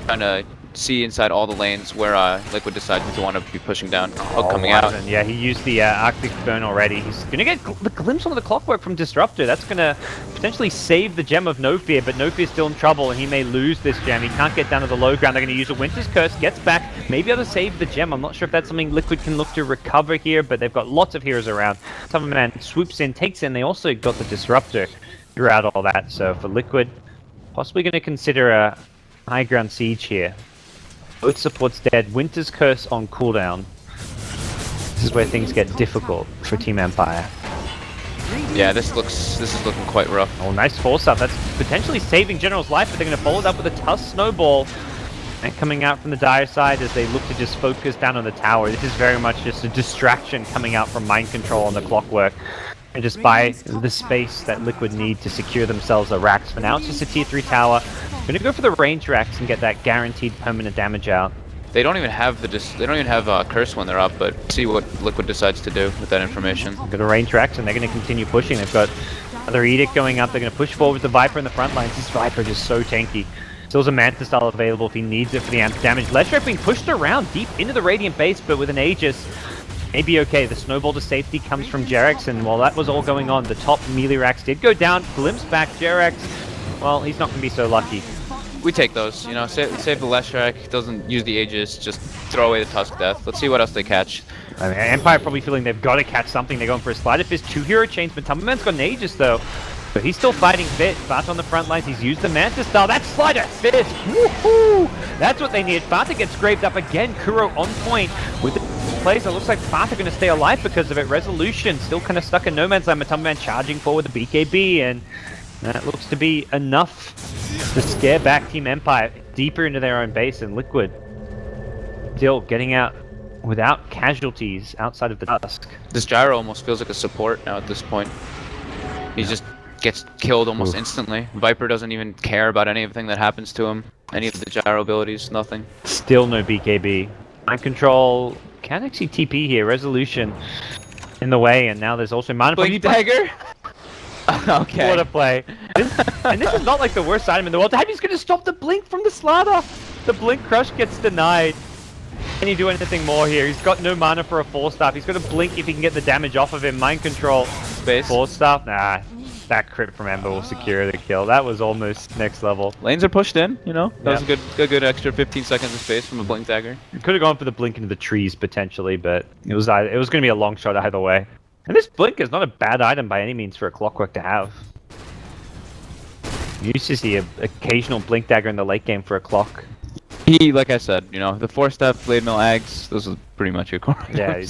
trying to see inside all the lanes where Liquid decides to want to be pushing down. Oh, coming out. Yeah, he used the Arctic Burn already. He's gonna get the glimpse on the Clockwork from Disruptor. That's gonna potentially save the gem of No Fear, but No Fear's still in trouble and he may lose this gem. He can't get down to the low ground. They're gonna use a Winter's Curse, gets back, maybe able to save the gem. I'm not sure if that's something Liquid can look to recover here, but they've got lots of heroes around. Summerman swoops in, takes in. They also got the Disruptor throughout all that. So for Liquid, possibly gonna consider a high ground siege here. Both supports dead. Winter's Curse on cooldown. This is where things get difficult for Team Empire. Yeah, this is looking quite rough. Oh, nice force up. That's potentially saving General's life, but they're going to follow it up with a Tusk Snowball. And coming out from the Dire side as they look to just focus down on the tower. This is very much just a distraction coming out from mind control on the clockwork. And just buy the space that Liquid need to secure themselves a racks. For now, it's just a tier 3 tower. Gonna go for the range racks and get that guaranteed permanent damage out. They don't even have curse when they're up, but see what Liquid decides to do with that information. Got a range racks and they're gonna continue pushing. They've got another Edict going up. They're gonna push forward with the Viper in the front lines. This Viper is just so tanky. Still a Manta style available if he needs it for the amp damage. Leshrac being pushed around deep into the Radiant base, but with an Aegis, maybe okay. The snowball to safety comes from Jerax, and while that was all going on, the top melee racks did go down. Glimpse back, Jerax, well, he's not going to be so lucky. We take those, you know, save the Leshrac, doesn't use the Aegis, just throw away the Tusk Death. Let's see what else they catch. I mean, Empire probably feeling they've got to catch something. They're going for a Slider Fist, 2 hero chains, but Tumberman's got an Aegis though. But he's still fighting fit. Fata on the front lines. He's used the Manta style. That's Slider Fist. Woohoo! That's what they need. Fata gets scraped up again. Kuro on point with the plays. It looks like Fata going to stay alive because of it. Resolution still kind of stuck in no man's land. Tumberman charging forward the BKB, and that looks to be enough to scare back Team Empire deeper into their own base. And Liquid still getting out without casualties outside of the Tusk. This Gyro almost feels like a support now at this point. He just gets killed almost instantly. Viper doesn't even care about anything that happens to him. Any of the gyro abilities, nothing. Still no BKB. Mind control can actually TP here. Resolution in the way, and now there's also mana. Blink dagger. Okay. What a play. And this is not like the worst item in the world. He's going to stop the blink from the Slider. The blink crush gets denied. Can he do anything more here? He's got no mana for a 4-staff. He's got to blink if he can get the damage off of him. Mind control. Space. 4-staff? Nah. That crit from Ember will secure the kill. That was almost next level. Lanes are pushed in, you know? That was a good extra 15 seconds of space from a blink dagger. Could have gone for the blink into the trees potentially, but it was going to be a long shot either way. And this blink is not a bad item by any means for a Clockwork to have. You used to see an occasional blink dagger in the late game for a clock. Like I said, you know, the 4-step blade mill ags, those are pretty much your core. Yeah,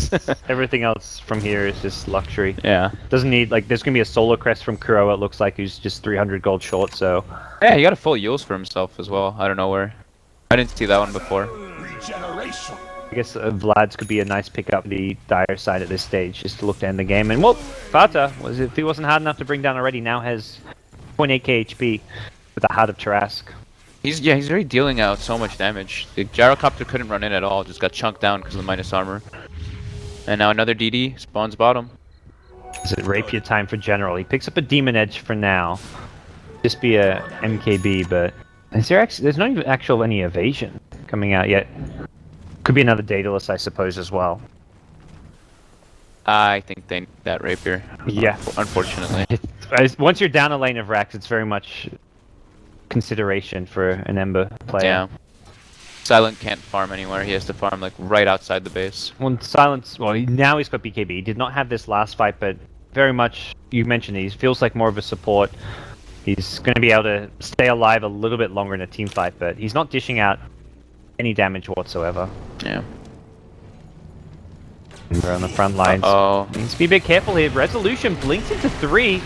everything else from here is just luxury. Yeah. Doesn't need, like, there's gonna be a solo crest from Kuro, it looks like, who's just 300 gold short, so. Yeah, he got a full Yules for himself as well. I don't know where. I didn't see that one before. I guess Vlad's could be a nice pickup the Dire side at this stage, just to look to end the game. And well, Fata, if he wasn't hard enough to bring down already, now has 0.8k HP with the Heart of Tarask. He's already dealing out so much damage. The Gyrocopter couldn't run in at all, just got chunked down because of the minus armor. And now another DD spawns bottom. Is it Rapier time for General? He picks up a Demon Edge for now. Just be a MKB, but is there's not even any evasion coming out yet. Could be another Daedalus, I suppose, as well. I think they need that Rapier. Yeah. Unfortunately. Once you're down a lane of Rax, it's very much consideration for an Ember player. Yeah. Silent can't farm anywhere. He has to farm like right outside the base. Well, Silence, now he's got BKB. He did not have this last fight, but very much, you mentioned he feels like more of a support. He's going to be able to stay alive a little bit longer in a team fight, but he's not dishing out any damage whatsoever. Yeah. Ember on the front lines. Oh. Needs to be a bit careful here. Resolution blinks into 3.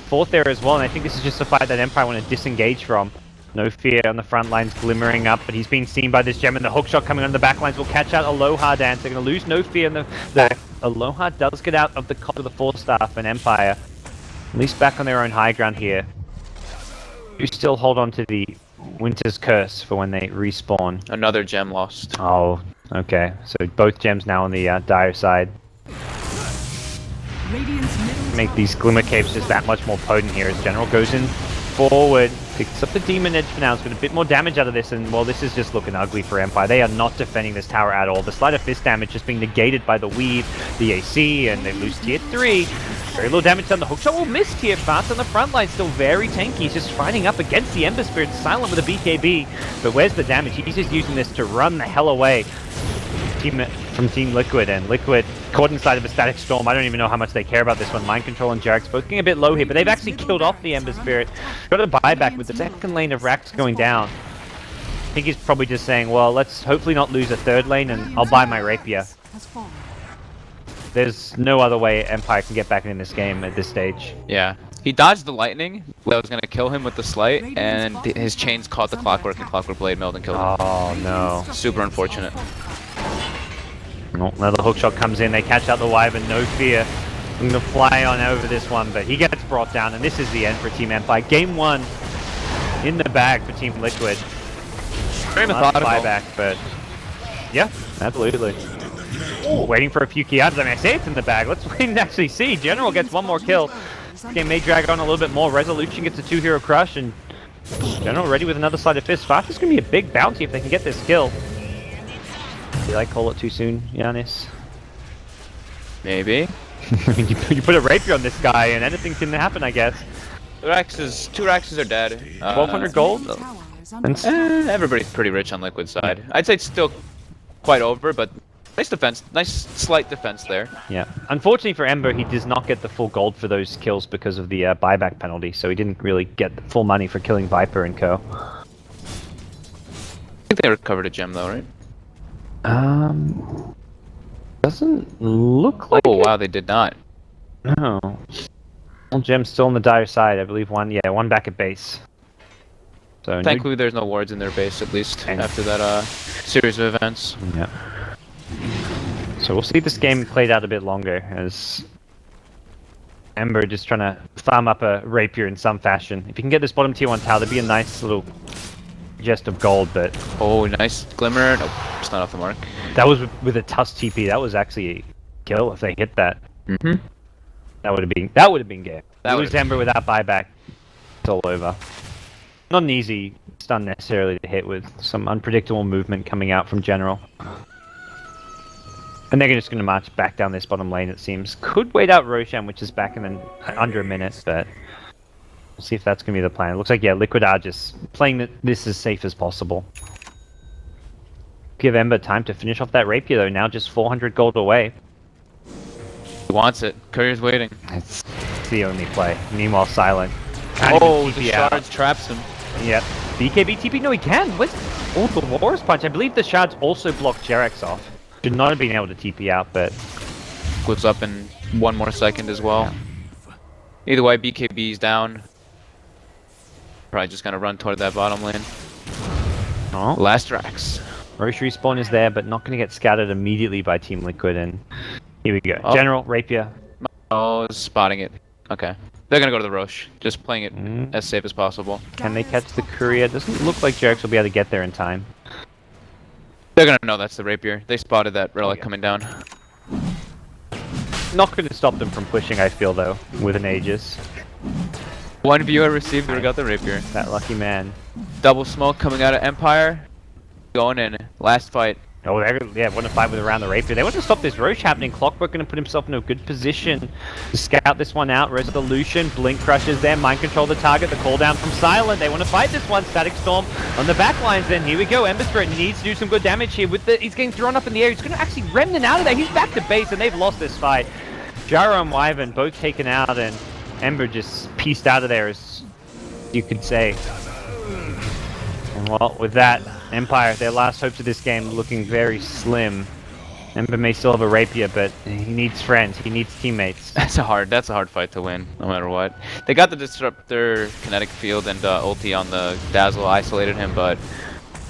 4th there as well, and I think this is just a fight that Empire want to disengage from. No fear on the front lines, glimmering up, but he's being seen by this gem, and the hookshot coming on the back lines will catch out Aloha Dance. They're going to lose no fear, and the Aloha does get out of the cop of the 4-staff, and Empire, at least back on their own high ground here. You still hold on to the Winter's Curse for when they respawn. Another gem lost. Oh, okay. So both gems now on the Dire side. Make these Glimmer Caves just that much more potent here as General goes in forward, picks up the Demon Edge for now, has got a bit more damage out of this, and well, this is just looking ugly for Empire. They are not defending this tower at all. The Sleight of Fist damage just being negated by the Weave, the AC, and they lose tier 3. Very little damage done. The hookshot will miss tier fast on the front line, still very tanky. He's just fighting up against the Ember Spirit, silent with a BKB, but where's the damage? He's just using this to run the hell away from Team Liquid, and Liquid caught inside of a Static Storm. I don't even know how much they care about this one. Mind Control and Jerax both getting a bit low here, but they've actually killed off the Ember Spirit. Got a buyback with the second lane of Rax going down. I think he's probably just saying, well, let's hopefully not lose a 3rd lane, and I'll buy my Rapier. There's no other way Empire can get back in this game at this stage. Yeah. He dodged the lightning that was going to kill him with the slight, and his chains caught the clockwork, and clockwork blade milled and killed him. Oh no. Super unfortunate. Oh, another hook shot comes in, they catch out the Wyvern, no fear. I'm gonna fly on over this one, but he gets brought down, and this is the end for Team Empire. Game 1 in the bag for Team Liquid. Very methodical. Buyback, but yeah, absolutely. Waiting for a few key items. I mean, I say it's in the bag. Let's wait and actually see. General gets one more kill. This game may drag on a little bit more. Resolution gets a 2-hero crush, and General ready with another sleight of fist. Fast is going to be a big bounty if they can get this kill. Did I call it too soon, Giannis? Maybe. you put a rapier on this guy, and anything can happen, I guess. Two Raxes are dead. 1200 gold? Everybody's pretty rich on Liquid side. I'd say it's still quite over, but nice defense. Nice slight defense there. Yeah. Unfortunately for Ember, he does not get the full gold for those kills because of the buyback penalty, so he didn't really get the full money for killing Viper and co. I think they recovered a gem though, right? Doesn't look like Oh it. wow, they did not. No. Well, gem's still on the dire side. I believe one back at base. So Thankfully, there's no wards in their base, at least, after that series of events. Yeah. So we'll see this game played out a bit longer, as Ember just trying to farm up a rapier in some fashion. If you can get this bottom tier 1 tower, that'd be a nice little jest of gold, but... Oh, nice glimmer. Nope, it's not off the mark. That was with a Tusk TP. That was actually a kill if they hit that. Mm-hmm. That would have been game. Lose Ember without buyback. It's all over. Not an easy stun necessarily to hit, with some unpredictable movement coming out from General. And they're just going to march back down this bottom lane, it seems. Could wait out Roshan, which is back in under a minute, but we'll see if that's going to be the plan. It looks like, yeah, Liquid are just playing this as safe as possible. Give Ember time to finish off that rapier, though. Now just 400 gold away. He wants it. Courier's waiting. It's the only play. Meanwhile, Silent. Oh, the shards traps him. Yep. BKB TP? No, he can. Where's the Walrus Punch? I believe the shards also block Jerex off. Should not have been able to TP out, but... Goes up in 1 more second as well. Yeah. Either way, BKB's down. Probably just gonna run toward that bottom lane. Oh. Last Rax. Roche respawn is there, but not going to get scattered immediately by Team Liquid, and here we go. Oh. General, Rapier. Oh, spotting it. Okay. They're going to go to the Roche, just playing it as safe as possible. Can they catch the Courier? Doesn't look like Jerex will be able to get there in time. They're going to know that's the Rapier. They spotted that relic coming down. Not going to stop them from pushing, I feel, though, with an Aegis. One viewer received or got the Rapier. That lucky man. Double smoke coming out of Empire. Going in. Last fight. Oh, yeah, want to fight with around the Rapier. They want to stop this Roche happening. Clockwork going to put himself in a good position to scout this one out. Resolution, Blink crushes there. Mind control the target. The call down from Silent. They want to fight this one. Static Storm on the back lines then. Here we go. Ember Spirit needs to do some good damage here. He's getting thrown up in the air. He's going to actually remnant out of there. He's back to base, and they've lost this fight. Gyro and Wyvern both taken out, and Ember just pieced out of there, as you could say. And well, with that, Empire, their last hopes of this game, looking very slim. Ember may still have a Rapier, but he needs friends. He needs teammates. That's a hard fight to win, no matter what. They got the Disruptor kinetic field and ulti on the Dazzle, isolated him, but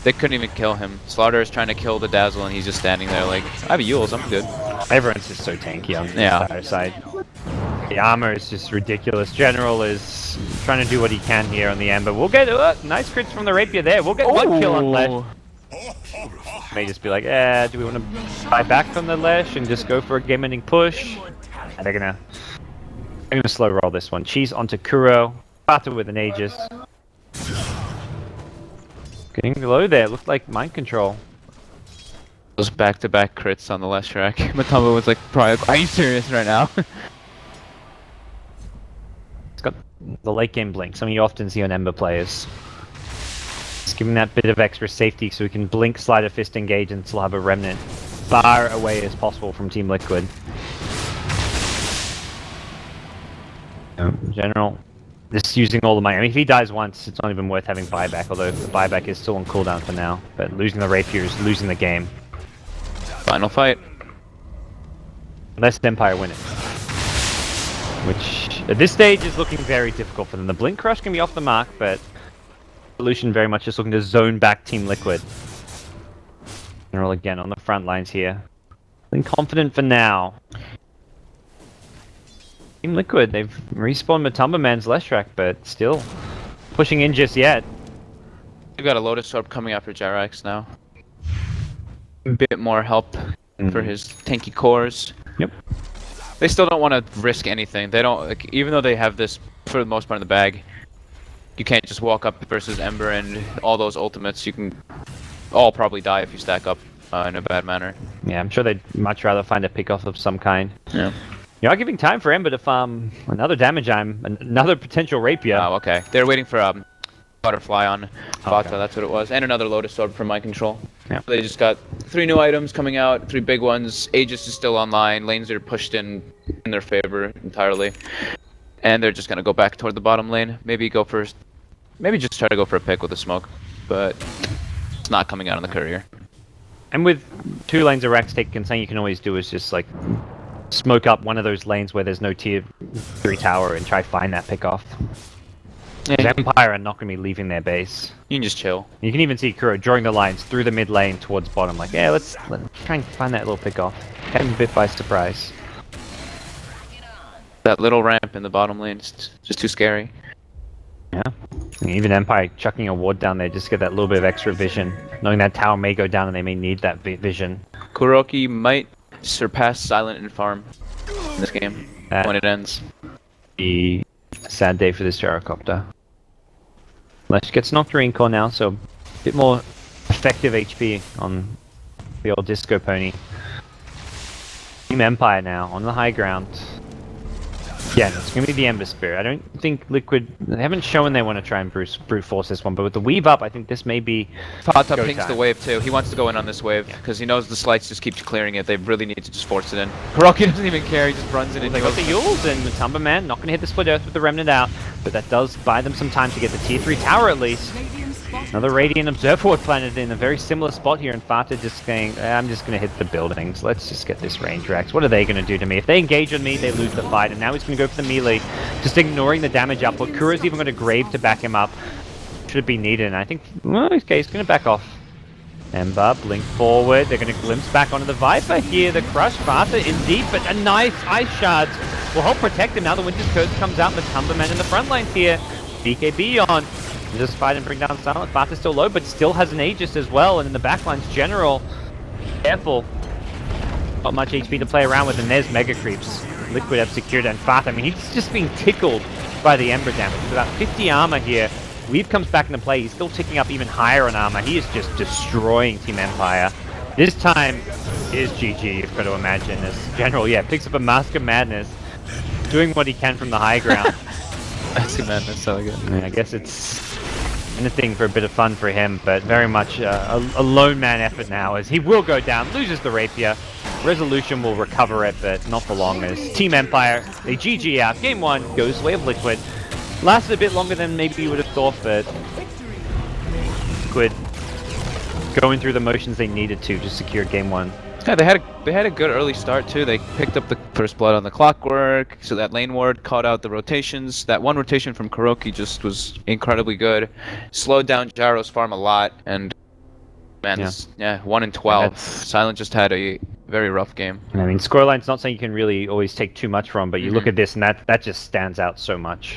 they couldn't even kill him. Slaughter is trying to kill the Dazzle, and he's just standing there like, I have Yules, I'm good. Everyone's just so tanky on the entire side. The armor is just ridiculous. General is trying to do what he can here on the Ember. We'll get nice crits from the Rapier there. We'll get one kill on Lesh. May just be like, do we want to buy back from the Lesh and just go for a game-ending push? And they're gonna slow roll this one. Cheese onto Kuro. Bata with an Aegis. Getting below there. Looked like mind control. Those back-to-back crits on the last track. Matamba was like, are you serious right now? It's got the late game blink, something you often see on Ember players. Just giving that bit of extra safety so we can blink, slide a fist, engage, and still have a remnant far away as possible from Team Liquid. General, just using all the money. I mean, if he dies once, it's not even worth having buyback, although the buyback is still on cooldown for now. But losing the Rapier is losing the game. Final fight. Unless Empire win it. Which, at this stage, is looking very difficult for them. The Blink Crush can be off the mark, but Evolution very much just looking to zone back Team Liquid. General again on the front lines here. Feeling confident for now. Team Liquid, they've respawned Matumba Man's Leshrac, but still pushing in just yet. They've got a Lotus Orb coming after Jirax now. A bit more help for his tanky cores. Yep. They still don't want to risk anything. They don't, like, even though they have this for the most part in the bag. You can't just walk up versus Ember and all those ultimates. You can all probably die if you stack up in a bad manner. Yeah, I'm sure they'd much rather find a pick off of some kind. Yeah. You are giving time for Ember to farm another damage item, another potential Rapier. Oh, okay. They're waiting for Butterfly on Bata, Okay. that's what it was. And another Lotus Orb from my control. Yeah. They just got 3 new items coming out, 3 big ones. Aegis is still online. Lanes are pushed in their favor entirely. And they're just going to go back toward the bottom lane. Maybe just try to go for a pick with a smoke. But it's not coming out on the courier. And with 2 lanes of Rax taken, something you can always do is just like smoke up one of those lanes where there's no tier 3 tower and try find that pick off. Yeah, Empire are not going to be leaving their base. you can just chill. You can even see Kuro drawing the lines through the mid lane towards bottom, like, yeah, let's try and find that little pick off. Catch him a bit by surprise. That little ramp in the bottom lane is just too scary. Yeah. And even Empire chucking a ward down there just to get that little bit of extra vision, knowing that tower may go down and they may need that vision. Kuroki might surpass Silent in farm in this game when it ends. Be a sad day for this gyrocopter. Lesh gets knocked Raincore now, so a bit more effective HP on the old Disco Pony. Team Empire now on the high ground. Yeah, it's going to be the Ember Spirit. I don't think Liquid... They haven't shown they want to try and brute force this one, but with the weave up, I think this may be... Pata go pings time. the wave too. He wants to go in on this wave because he knows the slights just keep clearing it. They really need to just force it in. Kuroki doesn't even care. He just runs in and They got the Yules and Matumba Man not going to hit the Split Earth with the Remnant out, but that does buy them some time to get the tier 3 tower at least. Radiant spot. Another Radiant Observer Ward planted in a very similar spot here, and Fata just saying, I'm just going to hit the buildings. Let's just get this range Rax. What are they going to do to me? If they engage on me, they lose the fight, and now he's going to go for the melee, just ignoring the damage output. Kuro's even got a Grave to back him up. Should be needed, and I think, well, okay, he's going to back off. Ember, blink forward. They're going to glimpse back onto the Viper here. The Crush, Fata in deep, but a nice Ice Shards will help protect him. Now the Winter's Curse comes out, Matumba Man in the front lines here. BKB on. Just fight and bring down Silent. Fata's still low, but still has an Aegis as well. And in the backlines, General, careful. Not much HP to play around with, and there's Mega Creeps. Liquid have secured, and Fata, I mean, he's just being tickled by the Ember damage. With about 50 armor here. Weave comes back into play. He's still ticking up even higher on armor. He is just destroying Team Empire. This time is GG, you've got to imagine. As General, yeah, picks up a Mask of Madness, doing what he can from the high ground. I see Madness, so good. I mean, I guess it's anything for a bit of fun for him, but very much a lone man effort now, as he will go down, loses the Rapier. Resolution will recover it, but not for long, as Team Empire, they GG out. Game 1 goes way of Liquid. Lasted a bit longer than maybe you would have thought, but Liquid going through the motions they needed to secure Game 1. Yeah, they had a good early start too. They picked up the first blood on the clockwork, so that lane ward caught out the rotations. That one rotation from Kuroki just was incredibly good. Slowed down Gyro's farm a lot, and man, yeah 1 in 12. Silent just had a very rough game. I mean, scoreline's not something you can really always take too much from, but you look at this and that just stands out so much.